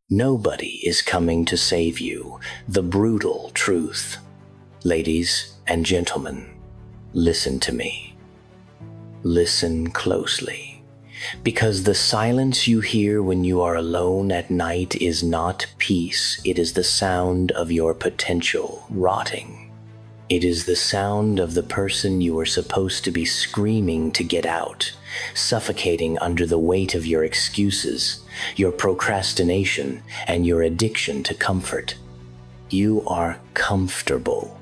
Nobody is coming to save you. The brutal truth. Ladies and gentlemen, listen to me. Listen closely. Because the silence you hear when you are alone at night is not peace. It is the sound of your potential rotting. It is the sound of the person you are supposed to be screaming to get out, suffocating under the weight of your excuses, your procrastination, and your addiction to comfort. You are comfortable.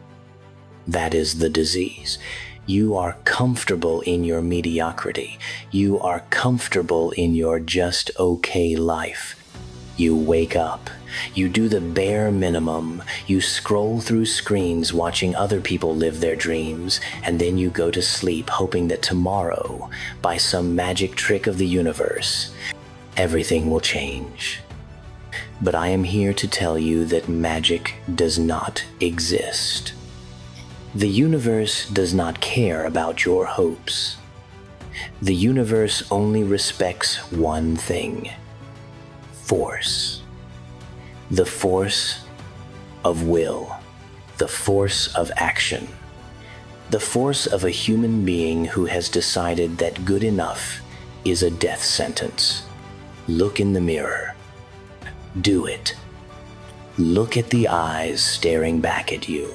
That is the disease. You are comfortable in your mediocrity. You are comfortable in your just okay life. You wake up. You do the bare minimum. You scroll through screens watching other people live their dreams, and then you go to sleep hoping that tomorrow, by some magic trick of the universe, everything will change. But I am here to tell you that magic does not exist. The universe does not care about your hopes. The universe only respects one thing: force. The force of will, the force of action, the force of a human being who has decided that good enough is a death sentence. Look in the mirror. Do it. Look at the eyes staring back at you.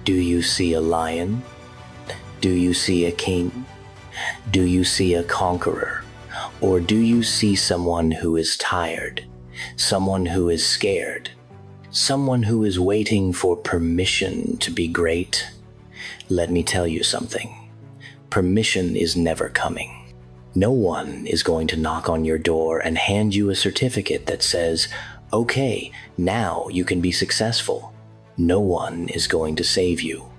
Do you see a lion? Do you see a king? Do you see a conqueror? Or do you see someone who is tired? Someone who is scared? Someone who is waiting for permission to be great? Let me tell you something. Permission is never coming. No one is going to knock on your door and hand you a certificate that says, "Okay, now you can be successful." No one is going to save you.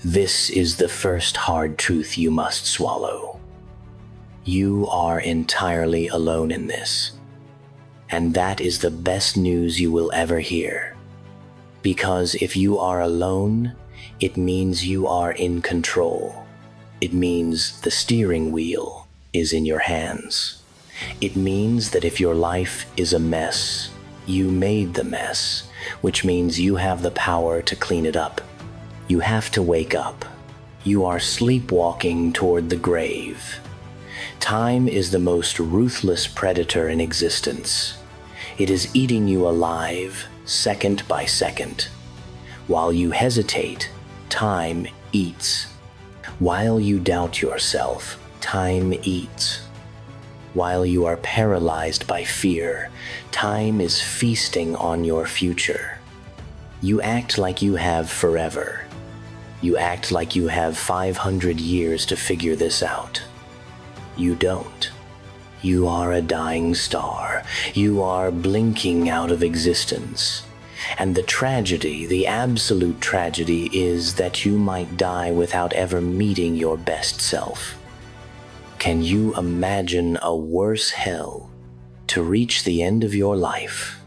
This is the first hard truth you must swallow. You are entirely alone in this. And that is the best news you will ever hear. Because if you are alone, it means you are in control. It means the steering wheel is in your hands. It means that if your life is a mess, you made the mess, which means you have the power to clean it up. You have to wake up. You are sleepwalking toward the grave. Time is the most ruthless predator in existence. It is eating you alive, second by second. While you hesitate, time eats. While you doubt yourself, time eats. While you are paralyzed by fear, time is feasting on your future. You act like you have forever. You act like you have 500 years to figure this out. You don't. You are a dying star. You are blinking out of existence. And the tragedy, the absolute tragedy, is that you might die without ever meeting your best self. Can you imagine a worse hell? To reach the end of your life,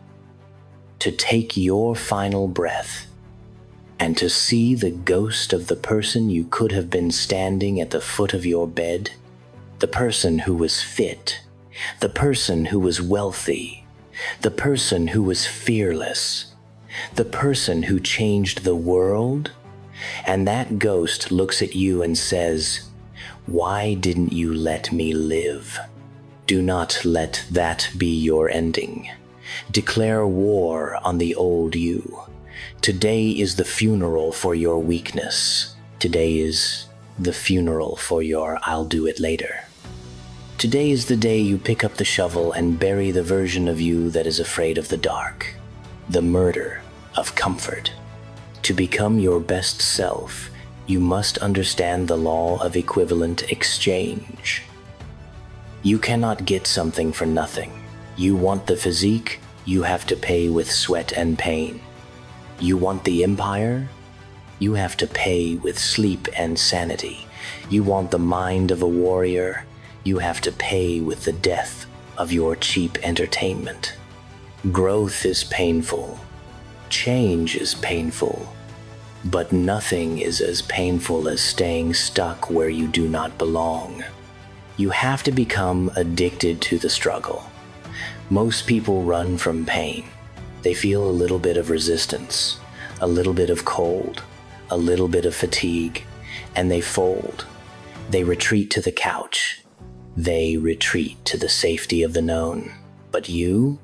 to take your final breath, and to see the ghost of the person you could have been standing at the foot of your bed? The person who was fit, the person who was wealthy, the person who was fearless, the person who changed the world? And that ghost looks at you and says, "Why didn't you let me live?" Do not let that be your ending. Declare war on the old you. Today is the funeral for your weakness. Today is the funeral for your "I'll do it later." Today is the day you pick up the shovel and bury the version of you that is afraid of the dark, the murder of comfort. To become your best self, you must understand the law of equivalent exchange. You cannot get something for nothing. You want the physique, you have to pay with sweat and pain. You want the empire, you have to pay with sleep and sanity. You want the mind of a warrior, you have to pay with the death of your cheap entertainment. Growth is painful. Change is painful. But nothing is as painful as staying stuck where you do not belong. You have to become addicted to the struggle. Most people run from pain. They feel a little bit of resistance, a little bit of cold, a little bit of fatigue, and they fold. They retreat to the couch. They retreat to the safety of the known. But you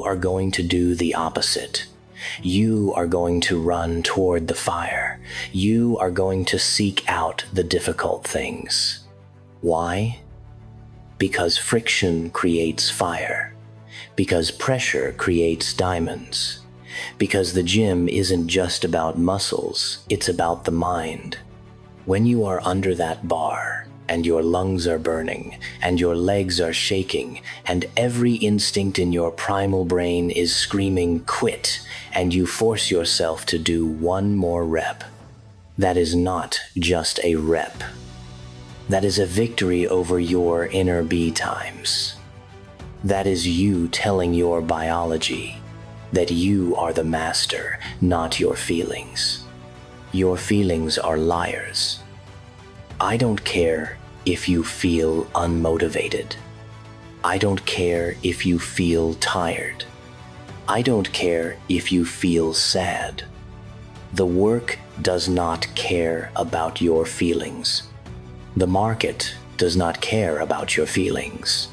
are going to do the opposite. You are going to run toward the fire. You are going to seek out the difficult things. Why? Because friction creates fire. Because pressure creates diamonds. Because the gym isn't just about muscles, it's about the mind. When you are under that bar, and your lungs are burning, and your legs are shaking, and every instinct in your primal brain is screaming, quit, and you force yourself to do one more rep, that is not just a rep. That is a victory over your inner B times. That is you telling your biology that you are the master, not your feelings. Your feelings are liars. I don't care if you feel unmotivated. I don't care if you feel tired. I don't care if you feel sad. The work does not care about your feelings. The market does not care about your feelings.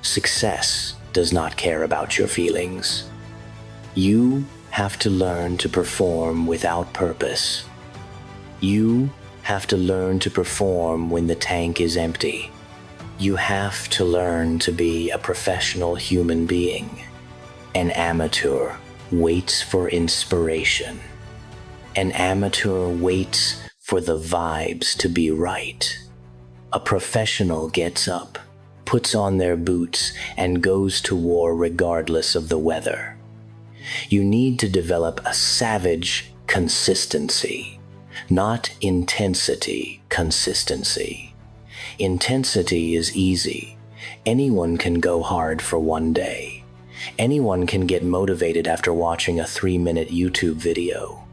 Success does not care about your feelings. You have to learn to perform without purpose. You have to learn to perform when the tank is empty. You have to learn to be a professional human being. An amateur waits for inspiration. An amateur waits for the vibes to be right. A professional gets up, puts on their boots, and goes to war regardless of the weather. You need to develop a savage consistency, not intensity consistency. Intensity is easy. Anyone can go hard for one day. Anyone can get motivated after watching a 3-minute YouTube video.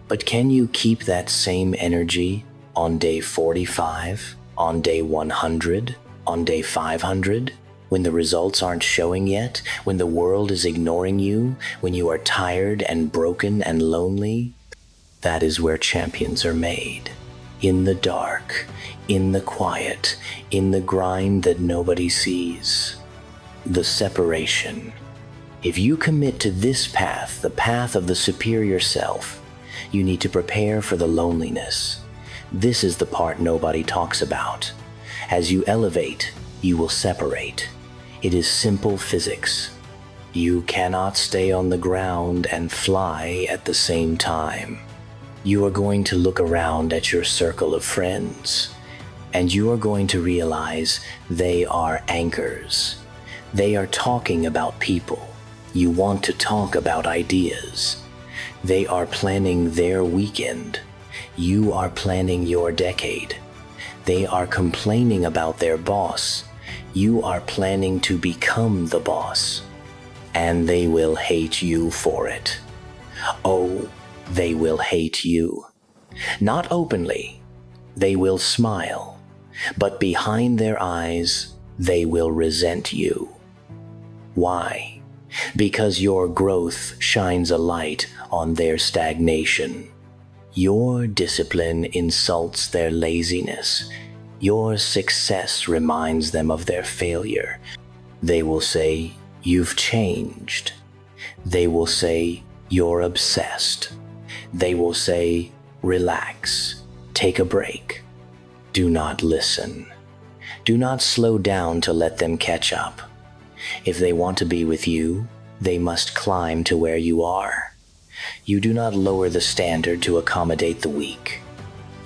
But can you keep that same energy on day 45, on day 100, on day 500? When the results aren't showing yet, when the world is ignoring you, when you are tired and broken and lonely? That is where champions are made. In the dark, in the quiet, in the grind that nobody sees. The separation. If you commit to this path, the path of the superior self, you need to prepare for the loneliness. This is the part nobody talks about. As you elevate, you will separate. It is simple physics. You cannot stay on the ground and fly at the same time. You are going to look around at your circle of friends, and you are going to realize they are anchors. They are talking about people. You want to talk about ideas. They are planning their weekend. You are planning your decade. They are complaining about their boss. You are planning to become the boss. And they will hate you for it. Oh, they will hate you. Not openly. They will smile. But behind their eyes, they will resent you. Why? Because your growth shines a light on their stagnation. Your discipline insults their laziness. Your success reminds them of their failure. They will say, "You've changed." They will say, "You're obsessed." They will say, "Relax, take a break." Do not listen. Do not slow down to let them catch up. If they want to be with you, they must climb to where you are. You do not lower the standard to accommodate the weak.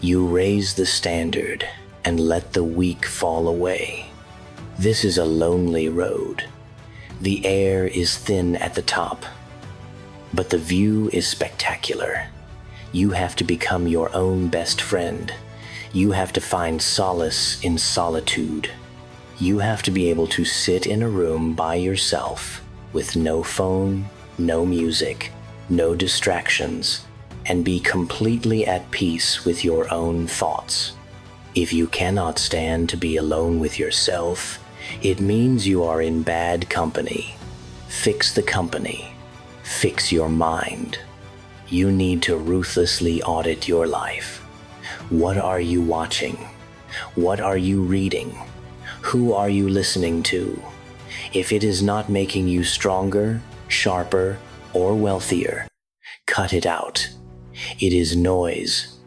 You raise the standard and let the weak fall away. This is a lonely road. The air is thin at the top, but the view is spectacular. You have to become your own best friend. You have to find solace in solitude. You have to be able to sit in a room by yourself with no phone, no music, no distractions, and be completely at peace with your own thoughts. If you cannot stand to be alone with yourself, It means you are in bad company. Fix the company. Fix your mind. You need to ruthlessly audit your life. What are you watching? What are you reading? Who are you listening to? If it is not making you stronger, sharper, or wealthier, cut it out. It is noise,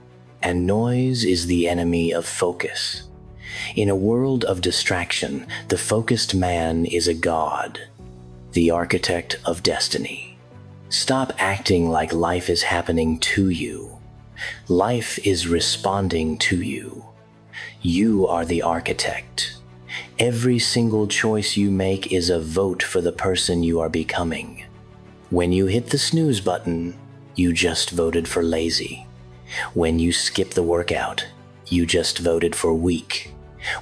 and noise is the enemy of focus. In a world of distraction, the focused man is a god, the architect of destiny. Stop acting like life is happening to you. Life is responding to you. You are the architect. Every single choice you make is a vote for the person you are becoming. When you hit the snooze button, you just voted for lazy. When you skip the workout, you just voted for weak.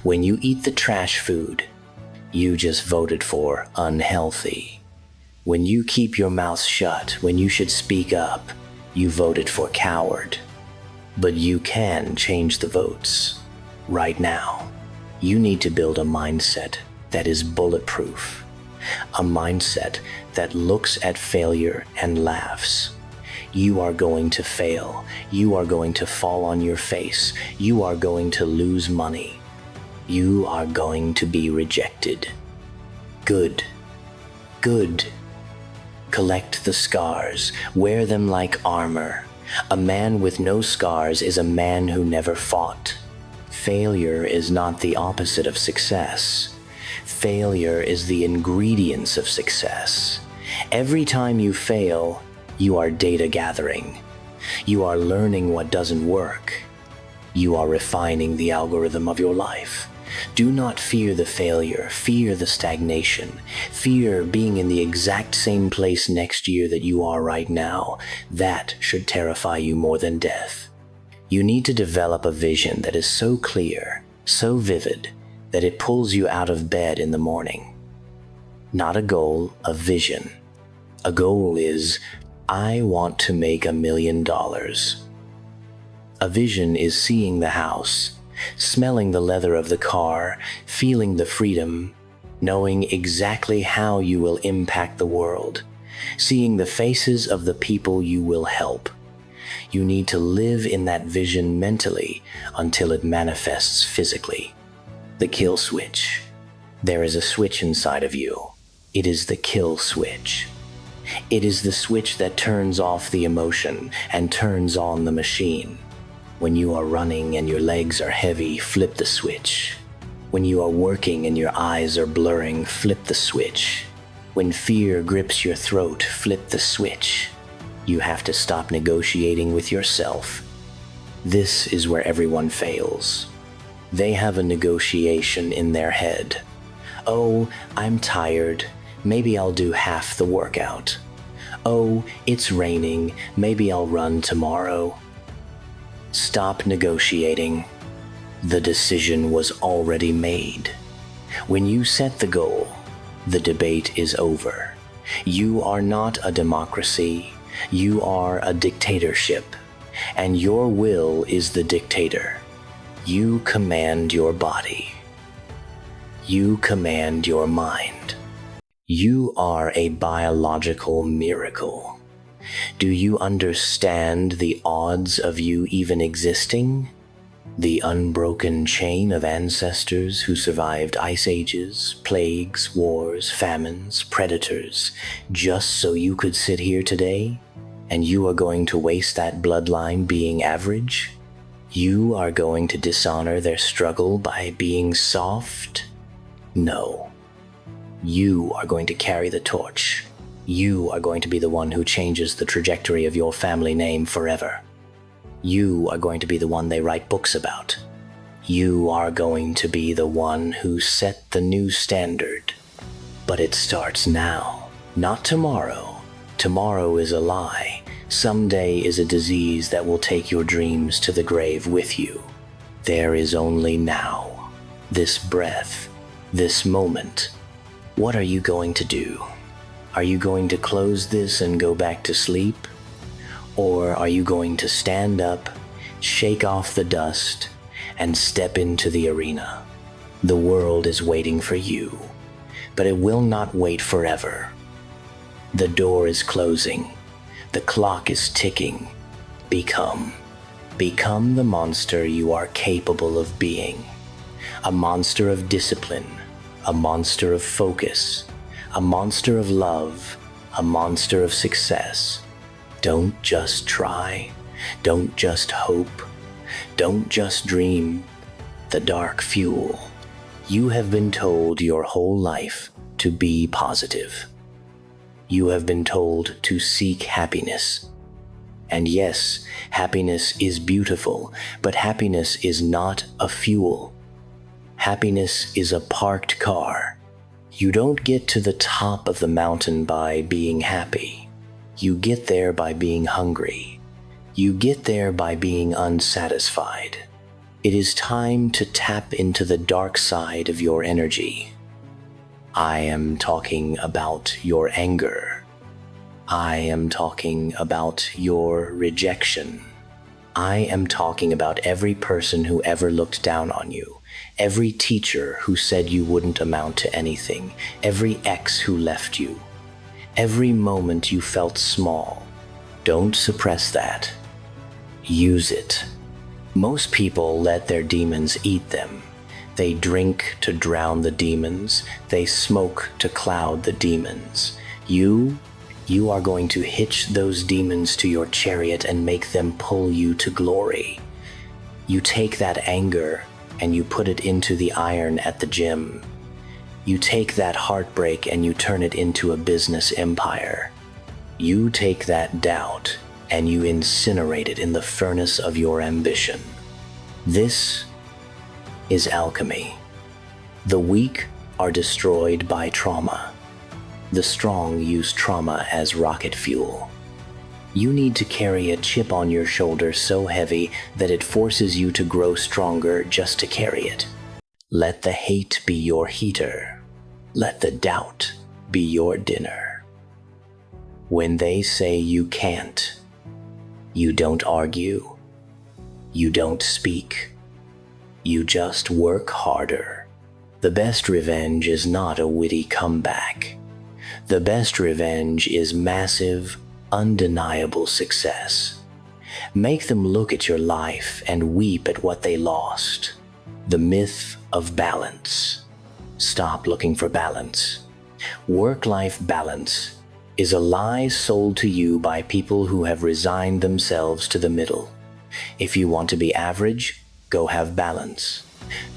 When you eat the trash food, you just voted for unhealthy. When you keep your mouth shut when you should speak up, you voted for coward. But you can change the votes right now. You need to build a mindset that is bulletproof. A mindset that looks at failure and laughs. You are going to fail. You are going to fall on your face. You are going to lose money. You are going to be rejected. Good. Good. Collect the scars. Wear them like armor. A man with no scars is a man who never fought. Failure is not the opposite of success. Failure is the ingredients of success. Every time you fail, you are data gathering. You are learning what doesn't work. You are refining the algorithm of your life. Do not fear the failure, fear the stagnation. Fear being in the exact same place next year that you are right now. That should terrify you more than death. You need to develop a vision that is so clear, so vivid, that it pulls you out of bed in the morning. Not a goal, a vision. A goal is, I want to make $1 million. A vision is seeing the house, smelling the leather of the car, feeling the freedom, knowing exactly how you will impact the world, seeing the faces of the people you will help. You need to live in that vision mentally until it manifests physically. The kill switch. There is a switch inside of you. It is the kill switch. It is the switch that turns off the emotion and turns on the machine. When you are running and your legs are heavy, flip the switch. When you are working and your eyes are blurring, flip the switch. When fear grips your throat, flip the switch. You have to stop negotiating with yourself. This is where everyone fails. They have a negotiation in their head. Oh, I'm tired. Maybe I'll do half the workout. Oh, it's raining. Maybe I'll run tomorrow. Stop negotiating. The decision was already made. When you set the goal, the debate is over. You are not a democracy. You are a dictatorship, and your will is the dictator. You command your body. You command your mind. You are a biological miracle. Do you understand the odds of you even existing? The unbroken chain of ancestors who survived ice ages, plagues, wars, famines, predators, just so you could sit here today? And you are going to waste that bloodline being average? You are going to dishonor their struggle by being soft? No. You are going to carry the torch. You are going to be the one who changes the trajectory of your family name forever. You are going to be the one they write books about. You are going to be the one who set the new standard. But it starts now, not tomorrow. Tomorrow is a lie. Someday is a disease that will take your dreams to the grave with you. There is only now. This breath. This moment. What are you going to do? Are you going to close this and go back to sleep? Or are you going to stand up, shake off the dust, and step into the arena? The world is waiting for you, but it will not wait forever. The door is closing. The clock is ticking. Become the monster you are capable of being. A monster of discipline, a monster of focus, a monster of love, a monster of success. Don't just try. Don't just hope. Don't just dream. The dark fuel. You have been told your whole life to be positive. You have been told to seek happiness. And yes, happiness is beautiful, but happiness is not a fuel. Happiness is a parked car. You don't get to the top of the mountain by being happy. You get there by being hungry. You get there by being unsatisfied. It is time to tap into the dark side of your energy. I am talking about your anger. I am talking about your rejection. I am talking about every person who ever looked down on you, every teacher who said you wouldn't amount to anything, every ex who left you, every moment you felt small. Don't suppress that. Use it. Most people let their demons eat them. They drink to drown the demons. They smoke to cloud the demons. You are going to hitch those demons to your chariot and make them pull you to glory. You take that anger and you put it into the iron at the gym. You take that heartbreak and you turn it into a business empire. You take that doubt and you incinerate it in the furnace of your ambition. This is alchemy. The weak are destroyed by trauma. The strong use trauma as rocket fuel. You need to carry a chip on your shoulder so heavy that it forces you to grow stronger just to carry it. Let the hate be your heater. Let the doubt be your dinner. When they say you can't, you don't argue. You don't speak. You just work harder. The best revenge is not a witty comeback. The best revenge is massive, undeniable success. Make them look at your life and weep at what they lost. The myth of balance. Stop looking for balance. Work-life balance is a lie sold to you by people who have resigned themselves to the middle. If you want to be average, go have balance.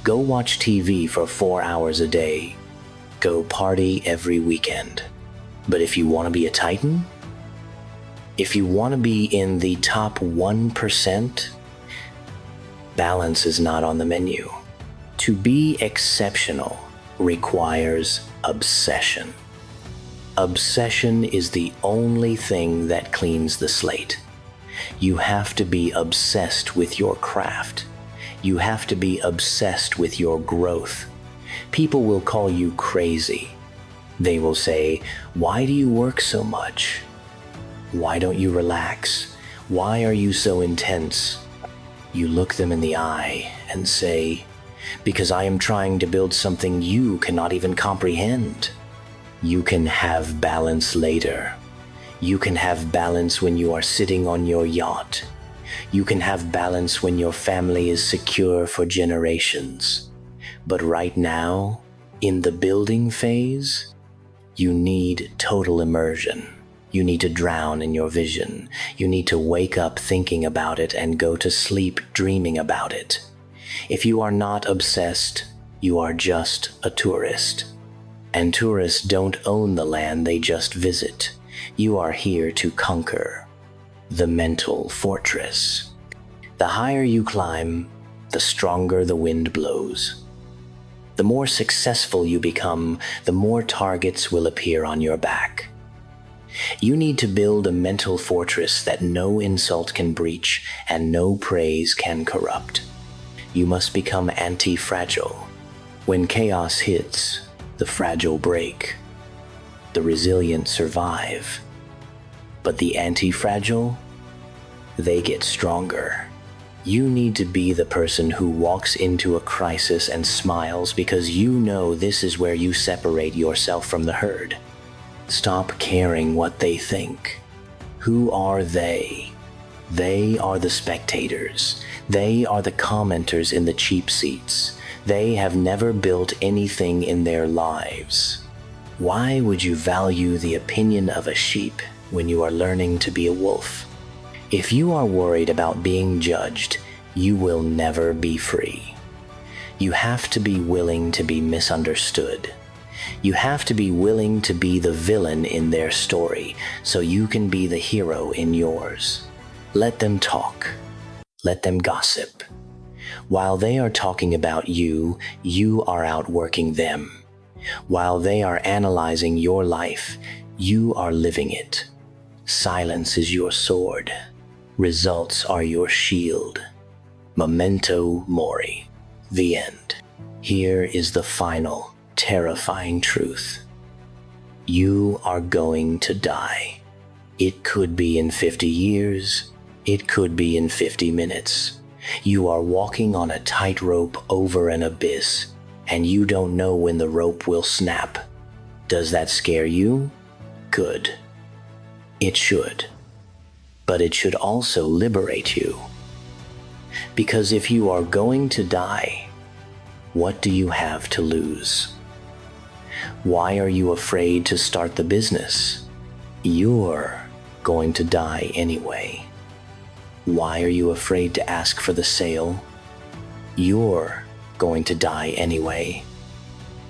Go watch TV for 4 hours a day. Go party every weekend. But if you want to be a titan, if you want to be in the top 1%, balance is not on the menu. To be exceptional requires obsession. Obsession is the only thing that cleans the slate. You have to be obsessed with your craft. You have to be obsessed with your growth. People will call you crazy. They will say, "Why do you work so much? Why don't you relax? Why are you so intense?" You look them in the eye and say, "Because I am trying to build something you cannot even comprehend." You can have balance later. You can have balance when you are sitting on your yacht. You can have balance when your family is secure for generations. But right now, in the building phase, you need total immersion. You need to drown in your vision. You need to wake up thinking about it and go to sleep dreaming about it. If you are not obsessed, you are just a tourist. And tourists don't own the land, they just visit. You are here to conquer the mental fortress. The higher you climb, the stronger the wind blows. The more successful you become, the more targets will appear on your back. You need to build a mental fortress that no insult can breach and no praise can corrupt. You must become anti-fragile. When chaos hits, the fragile break. The resilient survive. But the anti-fragile, they get stronger. You need to be the person who walks into a crisis and smiles because you know this is where you separate yourself from the herd. Stop caring what they think. Who are they? They are the spectators. They are the commenters in the cheap seats. They have never built anything in their lives. Why would you value the opinion of a sheep when you are learning to be a wolf? If you are worried about being judged, you will never be free. You have to be willing to be misunderstood. You have to be willing to be the villain in their story so you can be the hero in yours. Let them talk. Let them gossip. While they are talking about you, you are outworking them. While they are analyzing your life, you are living it. Silence is your sword. Results are your shield. Memento mori. The end. Here is the final, terrifying truth. You are going to die. It could be in 50 years. It could be in 50 minutes. You are walking on a tightrope over an abyss, and you don't know when the rope will snap. Does that scare you? Good. It should. But it should also liberate you. Because if you are going to die, what do you have to lose? Why are you afraid to start the business? You're going to die anyway. Why are you afraid to ask for the sale? You're going to die anyway.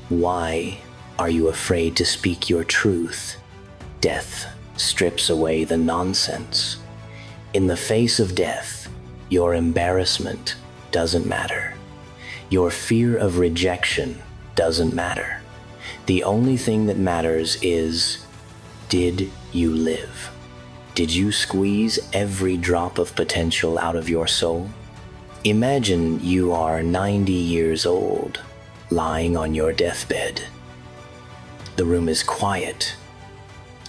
Why are you afraid to speak your truth? Death strips away the nonsense. In the face of death, your embarrassment doesn't matter. Your fear of rejection doesn't matter. The only thing that matters is, did you live? Did you squeeze every drop of potential out of your soul? Imagine you are 90 years old, lying on your deathbed. The room is quiet.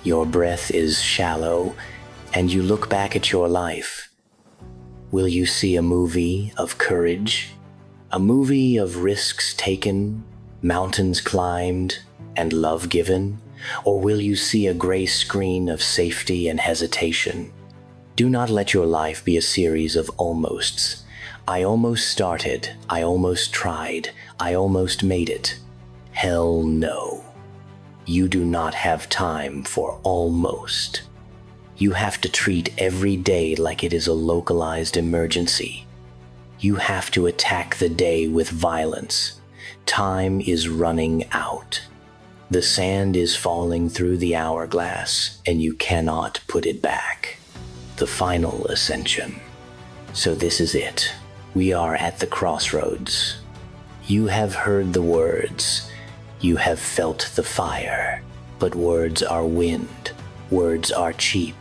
Your breath is shallow, and you look back at your life. Will you see a movie of courage? A movie of risks taken, mountains climbed, and love given? Or will you see a gray screen of safety and hesitation? Do not let your life be a series of almosts. I almost started, I almost tried, I almost made it. Hell no. You do not have time for almost. You have to treat every day like it is a localized emergency. You have to attack the day with violence. Time is running out. The sand is falling through the hourglass, and you cannot put it back. The final ascension. So this is it. We are at the crossroads. You have heard the words. You have felt the fire. But words are wind. Words are cheap.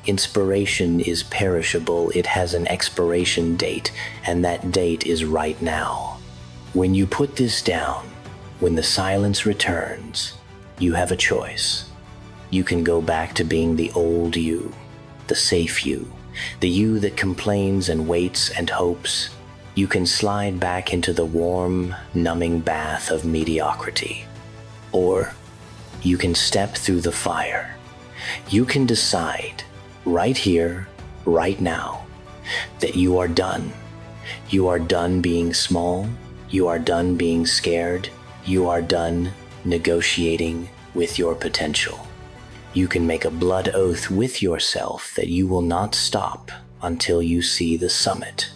Inspiration is perishable. It has an expiration date, and that date is right now. When you put this down, when the silence returns, you have a choice. You can go back to being the old you, the safe you, the you that complains and waits and hopes. You can slide back into the warm, numbing bath of mediocrity. Or you can step through the fire. You can decide, right here, right now, that you are done. You are done being small. You are done being scared. You are done negotiating with your potential. You can make a blood oath with yourself that you will not stop until you see the summit.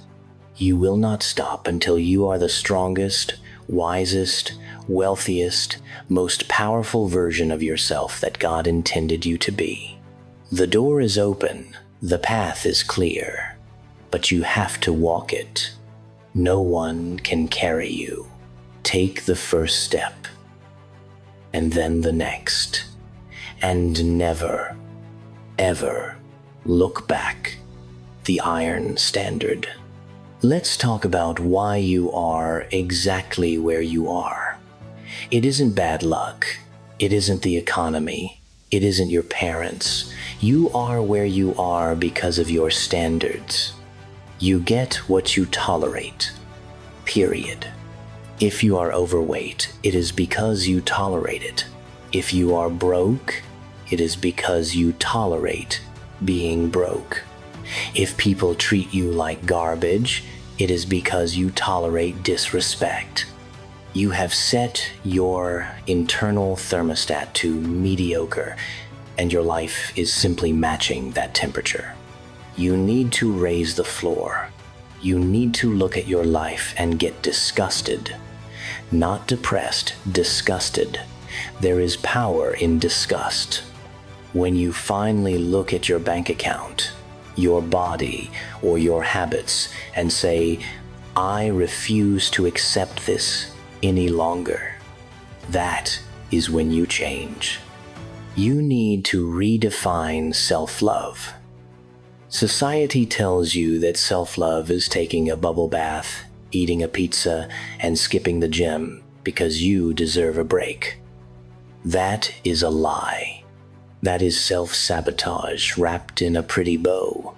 You will not stop until you are the strongest, wisest, wealthiest, most powerful version of yourself that God intended you to be. The door is open, the path is clear, but you have to walk it. No one can carry you. Take the first step, and then the next, and never, ever look back. The iron standard. Let's talk about why you are exactly where you are. It isn't bad luck. It isn't the economy. It isn't your parents. You are where you are because of your standards. You get what you tolerate. Period. If you are overweight, it is because you tolerate it. If you are broke, it is because you tolerate being broke. If people treat you like garbage, it is because you tolerate disrespect. You have set your internal thermostat to mediocre, and your life is simply matching that temperature. You need to raise the floor. You need to look at your life and get disgusted. Not depressed, disgusted. There is power in disgust. When you finally look at your bank account, your body, or your habits and say, I refuse to accept this any longer, that is when you change. You need to redefine self-love. Society tells you that self-love is taking a bubble bath, eating a pizza, and skipping the gym because you deserve a break. That is a lie. That is self-sabotage wrapped in a pretty bow.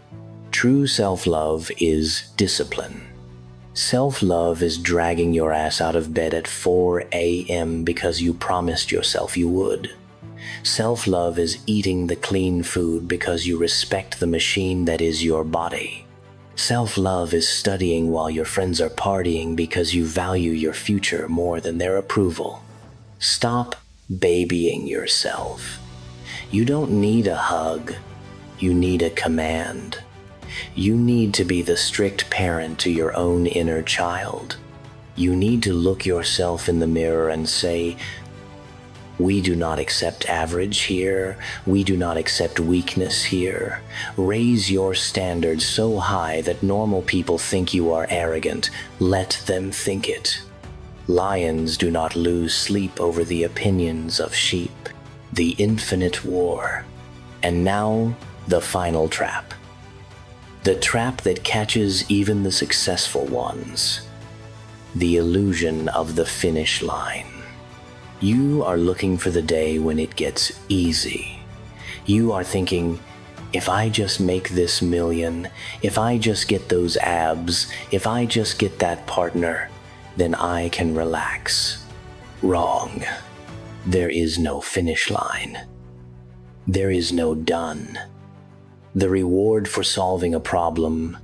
True self-love is discipline. Self-love is dragging your ass out of bed at 4 a.m. because you promised yourself you would. Self-love is eating the clean food because you respect the machine that is your body. Self-love is studying while your friends are partying because you value your future more than their approval. Stop babying yourself. You don't need a hug. You need a command. You need to be the strict parent to your own inner child. You need to look yourself in the mirror and say, we do not accept average here. We do not accept weakness here. Raise your standards so high that normal people think you are arrogant. Let them think it. Lions do not lose sleep over the opinions of sheep. The infinite war. And now, the final trap. The trap that catches even the successful ones. The illusion of the finish line. You are looking for the day when it gets easy. You are thinking, if I just make this million, if I just get those abs, if I just get that partner, then I can relax. Wrong. There is no finish line. There is no done. The reward for solving a problem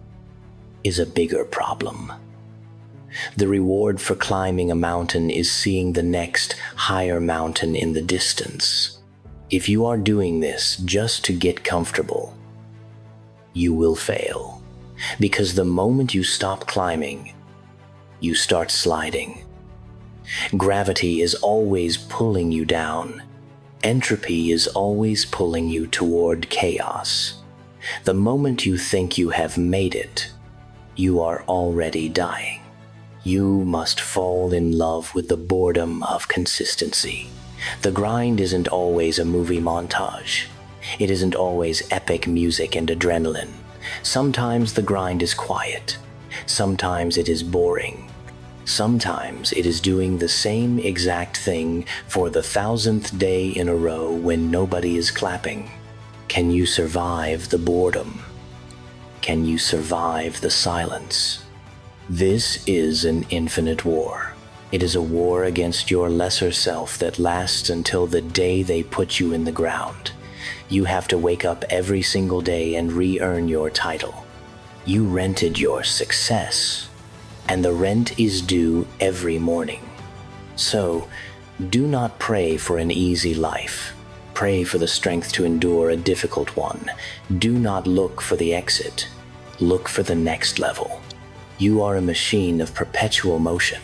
is a bigger problem. The reward for climbing a mountain is seeing the next higher mountain in the distance. If you are doing this just to get comfortable, you will fail. Because the moment you stop climbing, you start sliding. Gravity is always pulling you down. Entropy is always pulling you toward chaos. The moment you think you have made it, you are already dying. You must fall in love with the boredom of consistency. The grind isn't always a movie montage. It isn't always epic music and adrenaline. Sometimes the grind is quiet. Sometimes it is boring. Sometimes it is doing the same exact thing for the 1,000th day in a row when nobody is clapping. Can you survive the boredom? Can you survive the silence? This is an infinite war. It is a war against your lesser self that lasts until the day they put you in the ground. You have to wake up every single day and re-earn your title. You rented your success, and the rent is due every morning. So, do not pray for an easy life. Pray for the strength to endure a difficult one. Do not look for the exit. Look for the next level. You are a machine of perpetual motion.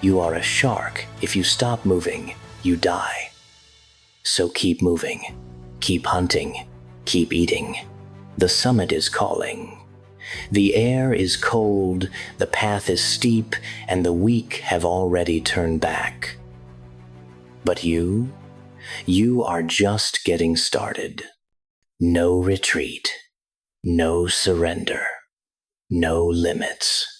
You are a shark. If you stop moving, you die. So keep moving. Keep hunting. Keep eating. The summit is calling. The air is cold, the path is steep, and the weak have already turned back. But you are just getting started. No retreat. No surrender. No limits.